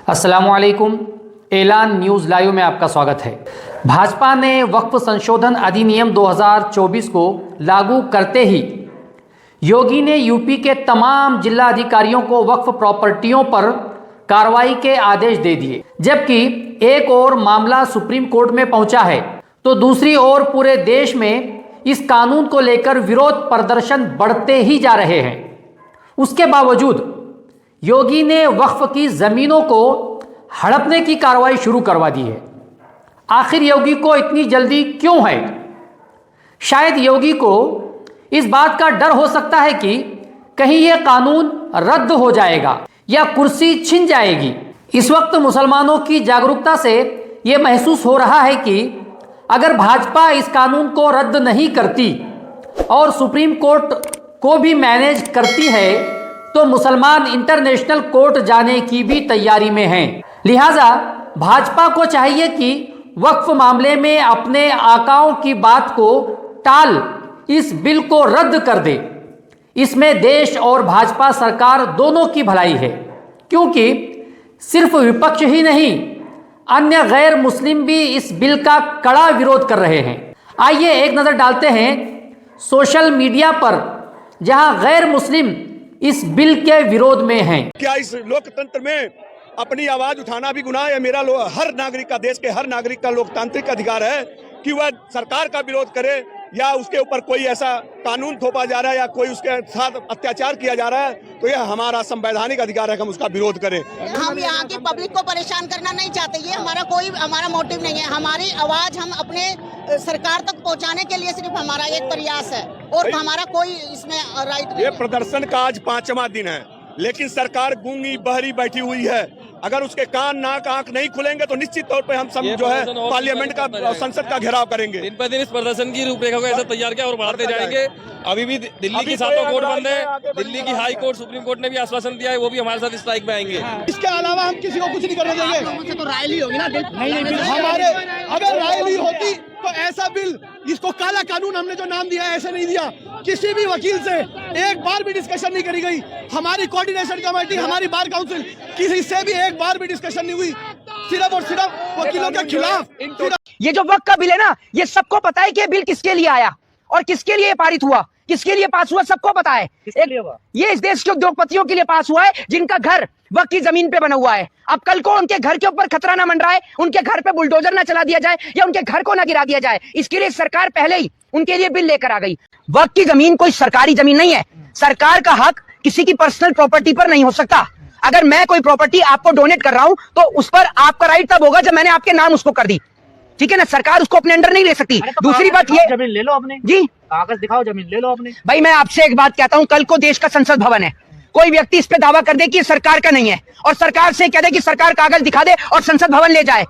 अस्सलामुअलैकुम। ऐलान news live में आपका स्वागत है। भाजपा ने वक्फ संशोधन अधिनियम 2024 को लागू करते ही योगी ने यूपी के तमाम जिला अधिकारियों को वक्फ प्रॉपर्टियों पर कार्रवाई के आदेश दे दिए। जबकि एक और मामला सुप्रीम कोर्ट में पहुंचा है तो दूसरी ओर पूरे देश में इस कानून को लेकर विरोध प्रदर्शन बढ़ते ही जा रहे हैं। उसके बावजूद योगी ने वक्फ की जमीनों को हड़पने की कार्रवाई शुरू करवा दी है। आखिर योगी को इतनी जल्दी क्यों है? शायद योगी को इस बात का डर हो सकता है कि कहीं यह कानून रद्द हो जाएगा या कुर्सी छिन जाएगी। इस वक्त मुसलमानों की जागरूकता से यह महसूस हो रहा है कि अगर भाजपा इस कानून को रद्द नहीं करती और सुप्रीम कोर्ट को भी मैनेज करती है तो मुसलमान इंटरनेशनल कोर्ट जाने की भी तैयारी में हैं। लिहाजा भाजपा को चाहिए कि वक्फ मामले में अपने आकाओं की बात को टाल इस बिल को रद्द कर दे। इसमें देश और भाजपा सरकार दोनों की भलाई है, क्योंकि सिर्फ विपक्ष ही नहीं अन्य गैर मुस्लिम भी इस बिल का कड़ा विरोध कर रहे हैं। आइए एक नज़र डालते हैं सोशल मीडिया पर, जहां गैर मुस्लिम इस बिल के विरोध में हैं। क्या इस लोकतंत्र में अपनी आवाज उठाना भी गुनाह है? मेरा हर नागरिक का, देश के हर नागरिक का लोकतांत्रिक अधिकार है कि वह सरकार का विरोध करे या उसके ऊपर कोई ऐसा कानून थोपा जा रहा है या कोई उसके साथ अत्याचार किया जा रहा है तो यह हमारा संवैधानिक अधिकार है कि हम उसका विरोध करें। हम यहाँ की पब्लिक को परेशान करना नहीं चाहते, ये हमारा मोटिव नहीं है। हमारी आवाज हम अपने सरकार तक पहुँचाने के लिए सिर्फ हमारा एक प्रयास है और हमारा कोई इसमें राइट नहीं। ये प्रदर्शन का आज 5वां दिन है, लेकिन सरकार गूंगी बहरी बैठी हुई है। अगर उसके कान नाक आंख नहीं खुलेंगे तो निश्चित तौर पे हम सब जो है पार्लियामेंट का, संसद का घेराव करेंगे। दिन पर दिन इस प्रदर्शन की रूपरेखा को ऐसा तैयार किया और बढ़ाते जाएंगे। अभी भी दिल्ली की 7 कोर्ट बंद है। दिल्ली की हाई कोर्ट, सुप्रीम कोर्ट ने भी आश्वासन दिया है, वो भी हमारे साथ स्ट्राइक में आएंगे। इसके अलावा हम किसी को कुछ नहीं करने देंगे। तो राय ली होगी ना? नहीं, हमारे अगर राय ली होती तो ऐसा बिल, इसको काला कानून हमने जो नाम दिया है ऐसे नहीं दिया। किसी भी वकील से एक बार भी डिस्कशन नहीं करी गई। हमारी कोऑर्डिनेशन कमेटी, हमारी बार काउंसिल, किसी से भी एक बार भी डिस्कशन नहीं हुई, सिर्फ और सिर्फ वकीलों के खिलाफ। ये जो वक्त का बिल है ना, ये सबको पता है कि ये बिल किसके लिए आया और किसके लिए पारित हुआ, किसके लिए पास हुआ, सबको पता है। ये इस देश के उद्योगपतियों के लिए पास हुआ है जिनका घर वक्त की जमीन पे बना हुआ है। अब कल को उनके घर के ऊपर खतरा ना मंडराए, उनके घर पे बुलडोजर ना चला दिया जाए या उनके घर को ना गिरा दिया जाए, इसके लिए सरकार पहले ही उनके लिए बिल लेकर आ गई। वक्त की जमीन कोई सरकारी जमीन नहीं है। सरकार का हक किसी की पर्सनल प्रॉपर्टी पर नहीं हो सकता। अगर मैं कोई प्रॉपर्टी आपको डोनेट कर रहा हूं तो उस पर आपका राइट तब होगा जब मैंने आपके नाम उसको कर दी, ठीक है ना? सरकार उसको अपने अंडर नहीं ले सकती। तो दूसरी बात ये, जमीन ले लो अपने, जी कागज दिखाओ, जमीन ले लो अपने। भाई मैं आपसे एक बात कहता हूं, कल को देश का संसद भवन है, कोई व्यक्ति इस पे दावा कर दे कि सरकार का नहीं है और सरकार से कह दे कि सरकार कागज दिखा दे और संसद भवन ले जाए,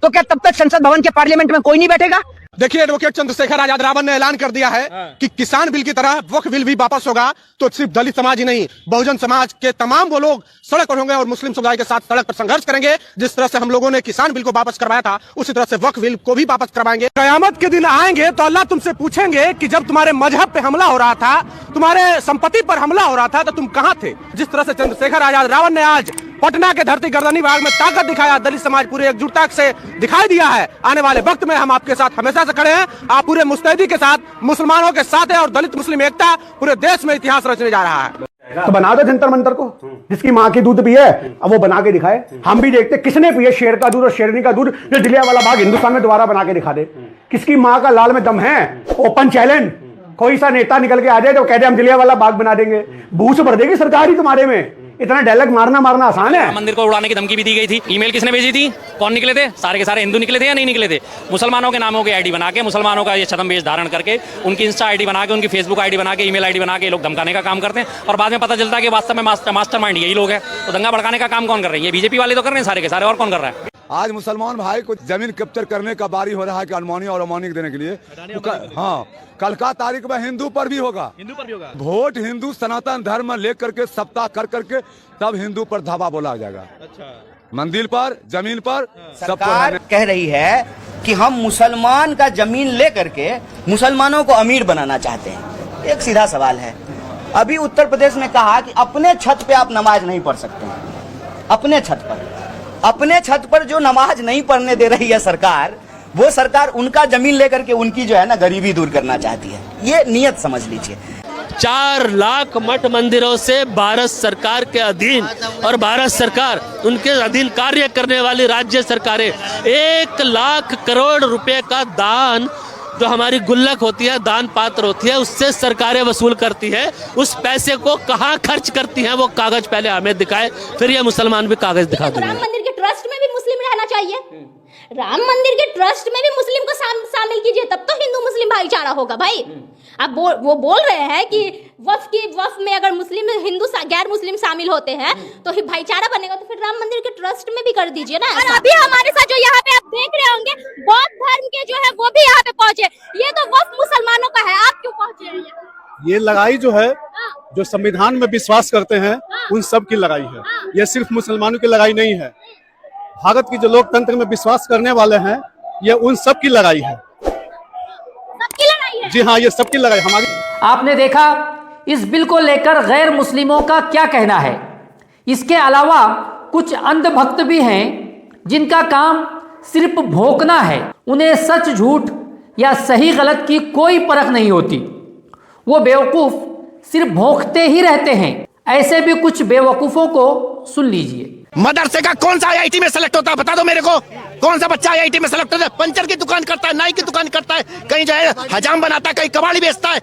तो क्या तब तक संसद भवन के पार्लियामेंट में कोई नहीं बैठेगा? देखिए, एडवोकेट चंद्रशेखर आजाद रावण ने ऐलान कर दिया है कि किसान बिल की तरह वक्फ बिल भी वापस होगा। तो सिर्फ दलित समाज ही नहीं, बहुजन समाज के तमाम वो लोग सड़क पर होंगे और मुस्लिम समुदाय के साथ सड़क पर संघर्ष करेंगे। जिस तरह से हम लोगों ने किसान बिल को वापस करवाया था, उसी तरह से वक्फ बिल को भी वापस करवाएंगे। कयामत के दिन आएंगे तो अल्लाह तुमसे पूछेंगे कि जब तुम्हारे मजहब पे हमला हो रहा था, तुम्हारे संपत्ति पर हमला हो रहा था, तो तुम कहाँ थे? जिस तरह से चंद्रशेखर आजाद रावण ने आज पटना के धरती गर्दनी बाग में ताकत दिखाया, दलित समाज पूरे एकजुटता से दिखाई दिया है। आने वाले वक्त में हम आपके साथ हमेशा से खड़े हैं। आप पूरे मुस्तैदी के साथ मुसलमानों के साथ है और दलित मुस्लिम एकता पूरे देश में इतिहास रचने जा रहा है। तो बना दो जंतर मंतर को, जिसकी माँ की दूध पिए अब वो बना के दिखाए। हम भी देखते किसने पिए शेर का दूध और शेरनी का दूध, जो जलियांवाला बाग हिंदुस्तान में दोबारा बना के दिखा दे। किसकी माँ का लाल में दम है? ओपन चैलेंज, कोई सा नेता निकल के आ जाए तो कह दे हम जलियांवाला बाग बना देंगे। भूस भर देगी सरकार ही तुम्हारे में। इतना डायलॉग मारना आसान है। मंदिर को उड़ाने की धमकी भी दी गई थी। ईमेल किसने भेजी थी? कौन निकले थे? सारे के सारे हिंदू निकले थे या नहीं निकले थे? मुसलमानों के नामों की आईडी बना के, मुसलमानों का ये छद्म धारण करके, उनकी इंस्टा आईडी बना के, उनकी फेसबुक आईडी बना के, ईमेल आईडी बना के लोग धमकाने का काम करते हैं और बाद में पता चलता है कि वास्तव में मास्टरमाइंड यही लोग हैं। तो दंगा भड़काने का काम कौन कर रहे हैं? ये बीजेपी वाले तो कर रहे हैं सारे के सारे, और कौन कर रहा है? आज मुसलमान भाई को जमीन कैप्चर करने का बारी हो रहा है कि अनमोनी और अमोनी देने के लिए। हाँ, कल का तारीख में हिंदू पर भी होगा, वोट हिंदू सनातन धर्म लेकर के सप्ताह कर करके तब हिंदू पर धावा बोला जाएगा। अच्छा, मंदिर पर, जमीन पर। सरकार कह रही है कि हम मुसलमान का जमीन ले करके मुसलमानों को अमीर बनाना चाहते हैं। एक सीधा सवाल है, अभी उत्तर प्रदेश ने कहा कि अपने छत पे आप नमाज नहीं पढ़ सकते हैं, अपने छत पर। अपने छत पर जो नमाज नहीं पढ़ने दे रही है सरकार, वो सरकार उनका जमीन लेकर के उनकी जो है ना गरीबी दूर करना चाहती है। ये नियत समझ लीजिए। 4 लाख मठ मंदिरों से भारत सरकार के अधीन, और भारत सरकार उनके अधीन कार्य करने वाली राज्य सरकारें 1 लाख करोड़ रुपए का दान, जो हमारी गुल्लक होती है, दान पात्र होती है, उससे सरकारें वसूल करती है। उस पैसे को कहाँ खर्च करती हैं वो कागज पहले हमें दिखाए, फिर ये मुसलमान भी कागज दिखा देंगे। राम मंदिर के ट्रस्ट में भी मुस्लिम रहना चाहिए। राम मंदिर के ट्रस्ट में भी मुस्लिम को शामिल कीजिए, तब तो हिंदू मुस्लिम भाईचारा होगा भाई। अब वो बोल रहे हैं कि वक्फ में अगर मुस्लिम हिंदू गैर मुस्लिम शामिल होते हैं तो भाईचारा बनेगा, तो फिर राम मंदिर के ट्रस्ट में भी कर दीजिए ना। और अभी हमारे साथ जो यहाँ पे आप देख रहे होंगे बौद्ध धर्म के जो है वो भी यहाँ पे पहुंचे। ये तो वक्फ मुसलमानों का है, आप क्यों पहुंचे हैं? ये लड़ाई जो है, जो संविधान में विश्वास करते हैं उन सब की लड़ाई है। ये सिर्फ मुसलमानों की लड़ाई नहीं है। भारत की जो लोकतंत्र में विश्वास करने वाले हैं, ये उन सब की लड़ाई है। सबकी लड़ाई है। जी हाँ, ये सबकी लड़ाई हमारी। आपने देखा इस बिल को लेकर गैर मुस्लिमों का क्या कहना है। इसके अलावा कुछ अंधभक्त भी हैं जिनका काम सिर्फ भौंकना है। उन्हें सच झूठ या सही गलत की कोई परख नहीं होती। वो बेवकूफ सिर्फ भौंकते ही रहते हैं। ऐसे भी कुछ बेवकूफों को सुन लीजिए। मदरसे का कौन सा आईआईटी में सेलेक्ट होता है, बता दो मेरे को। कौन सा बच्चा आईआईटी में सेलेक्ट होता है? पंचर की दुकान करता है, नाई की दुकान करता है, कहीं जो है हजाम बनाता है, कहीं कबाड़ी बेचता है।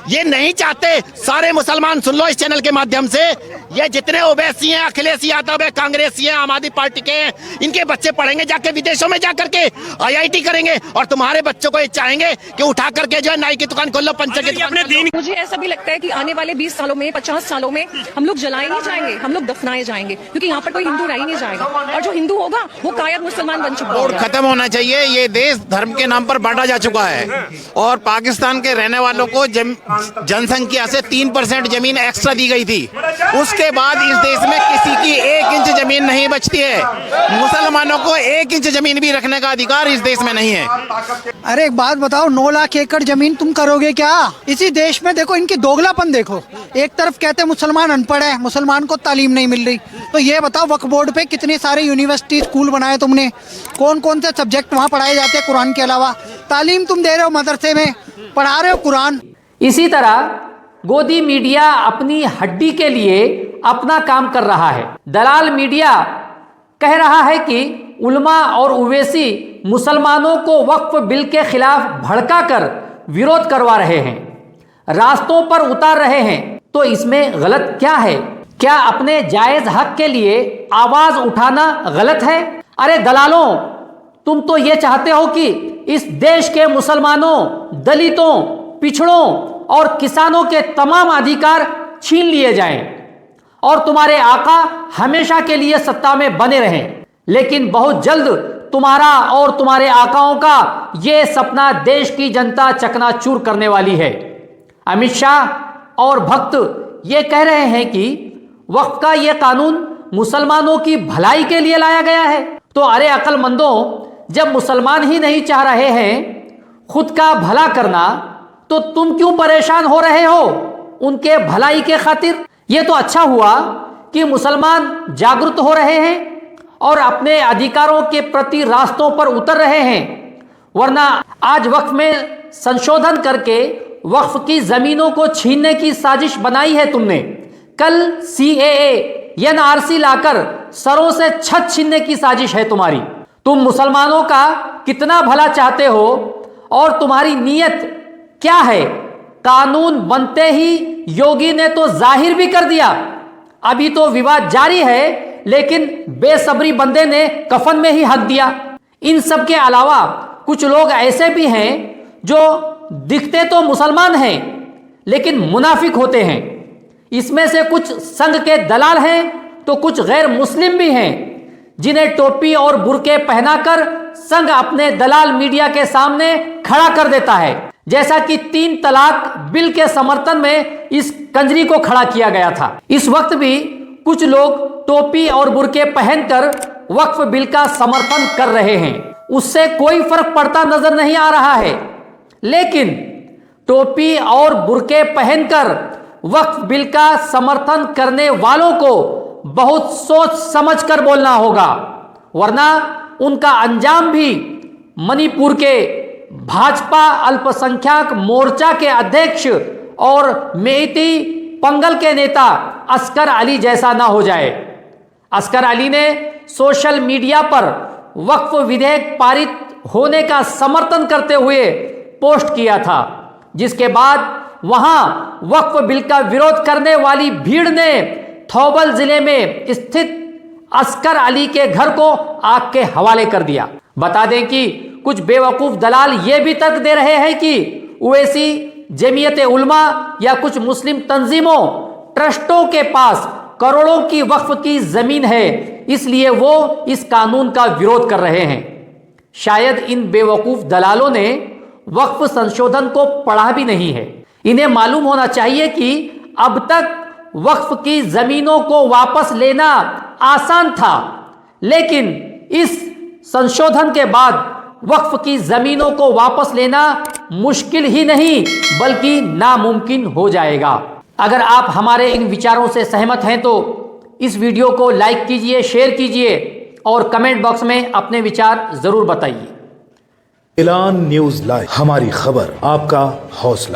ये नहीं चाहते सारे मुसलमान। सुन लो इस चैनल के माध्यम से, ये जितने ओवैसी हैं, अखिलेश यादव है, कांग्रेसी हैं, आम आदमी पार्टी के हैं, इनके बच्चे पढ़ेंगे जाके विदेशों में जा करके आईआईटी करेंगे, और तुम्हारे बच्चों को ये चाहेंगे कि उठा करके जो है नाई की दुकान खोल लो, पंचर की दुकान। मुझे ऐसा भी लगता है कि आने वाले 20 सालों में, 50 सालों में हम लोग जलाए नहीं जाएंगे, हम लोग दफनाए जाएंगे, क्योंकि यहाँ पर कोई हिंदू रह ही नहीं जाएगा, और जो हिंदू होगा वो कायद मुसलमान बन चुका है। खत्म होना चाहिए। ये देश धर्म के नाम पर बांटा जा चुका है, और पाकिस्तान के रहने वालों को जनसंख्या से 3% जमीन एक्स्ट्रा दी गई थी। उसके बाद इस देश में किसी की 1 इंच जमीन नहीं बचती है। मुसलमानों को 1 इंच जमीन भी रखने का अधिकार इस देश में नहीं है। अरे एक बात बताओ, 9 लाख एकड़ जमीन तुम करोगे क्या इसी देश में? देखो इनकी दोगलापन देखो। एक तरफ कहते मुसलमान अनपढ़ है, मुसलमान को तालीम नहीं मिल रही, तो ये बताओ वक्फ बोर्ड पे कितने सारे यूनिवर्सिटी स्कूल बनाए तुमने? कौन कौन से सब्जेक्ट वहाँ पढ़ाए जाते हैं कुरान के अलावा? तालीम तुम दे रहे हो, मदरसे में पढ़ा रहे हो कुरान। इसी तरह गोदी मीडिया अपनी हड्डी के लिए अपना काम कर रहा है। दलाल मीडिया कह रहा है कि उलमा और उवैसी मुसलमानों को वक्फ बिल के खिलाफ भड़काकर विरोध करवा रहे हैं, रास्तों पर उतार रहे हैं। तो इसमें गलत क्या है? क्या अपने जायज हक के लिए आवाज उठाना गलत है? अरे दलालों, तुम तो ये चाहते हो कि इस देश के मुसलमानों, दलितों, पिछड़ों और किसानों के तमाम अधिकार छीन लिए जाएं और तुम्हारे आका हमेशा के लिए सत्ता में बने रहें। लेकिन बहुत जल्द तुम्हारा और तुम्हारे आकाओं का ये सपना देश की जनता चकनाचूर करने वाली है। अमित शाह और भक्त ये कह रहे हैं कि वक्फ का ये कानून मुसलमानों की भलाई के लिए लाया गया है। तो अरे अक्लमंदों, जब मुसलमान ही नहीं चाह रहे हैं खुद का भला करना, तो तुम क्यों परेशान हो रहे हो उनके भलाई के खातिर? ये तो अच्छा हुआ कि मुसलमान जागरूक हो रहे हैं और अपने अधिकारों के प्रति रास्तों पर उतर रहे हैं, वरना आज वक्फ में संशोधन करके वक्फ की जमीनों को छीनने की साजिश बनाई है तुमने। कल CAA NRC लाकर सरों से छत छीनने की साजिश है तुम्हारी। तुम मुसलमानों का कितना भला चाहते हो और तुम्हारी नीयत क्या है? कानून बनते ही योगी ने तो जाहिर भी कर दिया। अभी तो विवाद जारी है, लेकिन बेसब्री बंदे ने कफन में ही हक दिया। इन सब के अलावा कुछ लोग ऐसे भी हैं जो दिखते तो मुसलमान हैं लेकिन मुनाफिक होते हैं। इसमें से कुछ संघ के दलाल हैं तो कुछ गैर मुस्लिम भी हैं जिन्हें टोपी और बुर्के पहनाकर संघ अपने दलाल मीडिया के सामने खड़ा कर देता है। जैसा कि 3 तलाक बिल के समर्थन में इस कंजरी को खड़ा किया गया था। इस वक्त भी कुछ लोग टोपी और बुर्के पहनकर वक्फ बिल का समर्थन कर रहे हैं। उससे कोई फर्क पड़ता नजर नहीं आ रहा है, लेकिन टोपी और बुर्के पहनकर वक्फ बिल का समर्थन करने वालों को बहुत सोच समझकर बोलना होगा। वरना उनका अंजाम भी मणिपुर के भाजपा अल्पसंख्यक मोर्चा के अध्यक्ष और मेइती पंगल के नेता असगर अली जैसा ना हो जाए। असगर अली ने सोशल मीडिया पर वक्फ विधेयक पारित होने का समर्थन करते हुए पोस्ट किया था, जिसके बाद वहां वक्फ बिल का विरोध करने वाली भीड़ ने थौबल जिले में स्थित असगर अली के घर को आग के हवाले कर दिया। बता दें कि कुछ बेवकूफ दलाल ये भी तर्क दे रहे हैं कि ओवैसी, जमीयत उलमा या कुछ मुस्लिम तंजीमों, ट्रस्टों के पास करोड़ों की वक्फ की जमीन है, इसलिए वो इस कानून का विरोध कर रहे हैं। शायद इन बेवकूफ दलालों ने वक्फ संशोधन को पढ़ा भी नहीं है। इन्हें मालूम होना चाहिए कि अब तक वक्फ की जमीनों को वापस लेना आसान था, लेकिन इस संशोधन के बाद वक्फ की जमीनों को वापस लेना मुश्किल ही नहीं बल्कि नामुमकिन हो जाएगा। अगर आप हमारे इन विचारों से सहमत हैं तो इस वीडियो को लाइक कीजिए, शेयर कीजिए और कमेंट बॉक्स में अपने विचार जरूर बताइए। ऐलान न्यूज़ लाइव, हमारी खबर आपका हौसला।